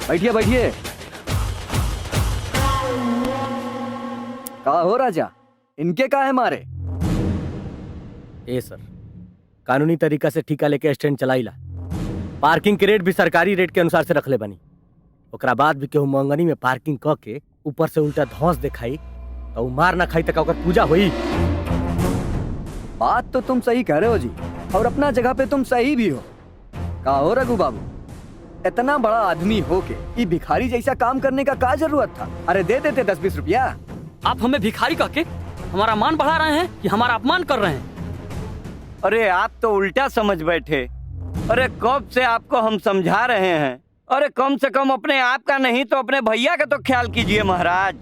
बैठिए बैठिए। कहा हो राजा, इनके का है मारे? ए सर, कानूनी तरीका से ठेका लेके स्टैंड चलाईला। पार्किंग के रेट भी सरकारी रेट के अनुसार से रखले बनी। ओकरा बाद भी केहू मंगनी में पार्किंग क के ऊपर से उल्टा धौंस दिखाई तो उ मार ना खाई तक ओकर पूजा होई। बात तो तुम सही कह रहे हो जी, और अपना जगह पे तुम सही भी हो। कहा हो रघु बाबू, इतना बड़ा आदमी हो के ये भिखारी जैसा काम करने का क्या जरूरत था? अरे दे देते 10-20 रुपया। आप हमें भिखारी कह के हमारा मान बढ़ा रहे हैं कि हमारा अपमान कर रहे हैं? अरे आप तो उल्टा समझ बैठे। अरे कब से आपको हम समझा रहे हैं। अरे कम से कम अपने आप का नहीं तो अपने भैया का तो ख्याल कीजिए महाराज।